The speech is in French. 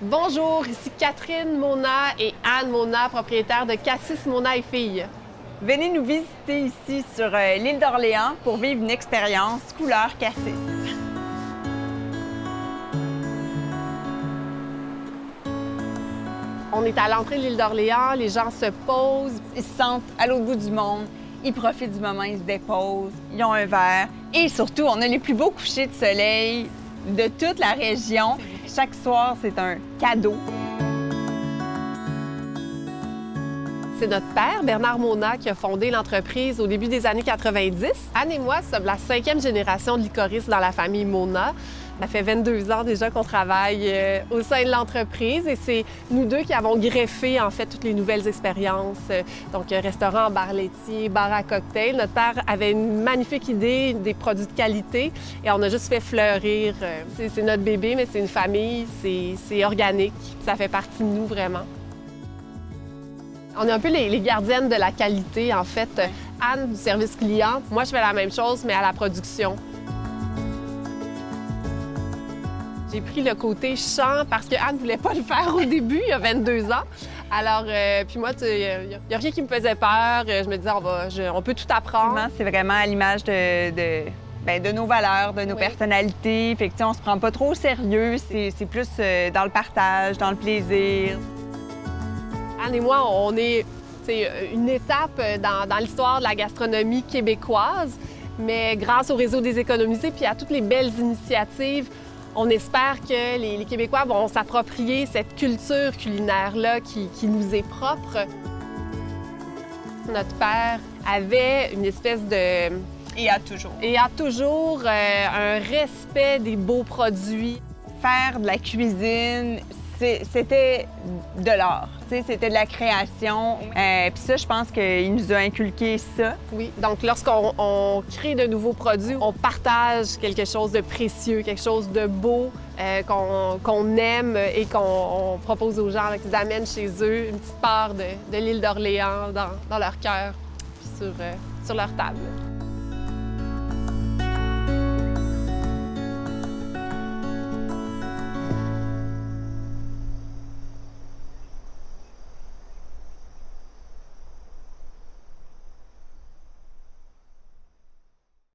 Bonjour, ici Catherine Mona et Anne Mona, propriétaires de Cassis Mona et Filles. Venez nous visiter ici sur l'île d'Orléans pour vivre une expérience couleur Cassis. On est à l'entrée de l'île d'Orléans, les gens se posent. Ils se sentent à l'autre bout du monde, ils profitent du moment, ils se déposent, ils ont un verre. Et surtout, on a les plus beaux couchers de soleil de toute la région. Chaque soir, c'est un cadeau. C'est notre père, Bernard Mona, qui a fondé l'entreprise au début des années 90. Anne et moi sommes la 5e génération de licoristes dans la famille Mona. Ça fait 22 ans déjà qu'on travaille au sein de l'entreprise et c'est nous deux qui avons greffé en fait toutes les nouvelles expériences. Donc restaurant, bar laitier, bar à cocktail. Notre père avait une magnifique idée, des produits de qualité et on a juste fait fleurir. C'est notre bébé, mais c'est une famille, c'est organique. Ça fait partie de nous vraiment. On est un peu les gardiennes de la qualité, en fait. Anne, du service client. Moi, je fais la même chose, mais à la production. J'ai pris le côté chant parce que Anne ne voulait pas le faire au début, il y a 22 ans. Alors, puis moi, il n'y a rien qui me faisait peur. Je me disais, on peut tout apprendre. C'est vraiment à l'image de nos valeurs, de nos personnalités. Fait que, on se prend pas trop au sérieux. C'est plus dans le partage, dans le plaisir. Anne et moi, on est une étape dans l'histoire de la gastronomie québécoise, mais grâce au réseau des économisés puis à toutes les belles initiatives, on espère que les Québécois vont s'approprier cette culture culinaire-là qui nous est propre. Notre père avait une espèce de... Et a toujours un respect des beaux produits. Faire de la cuisine, c'était de l'art, c'était de la création. Puis ça, je pense qu'il nous a inculqué ça. Oui, donc lorsqu'on crée de nouveaux produits, on partage quelque chose de précieux, quelque chose de beau qu'on aime et qu'on propose aux gens, qu'ils amènent chez eux une petite part de l'île d'Orléans dans leur cœur, puis sur leur table.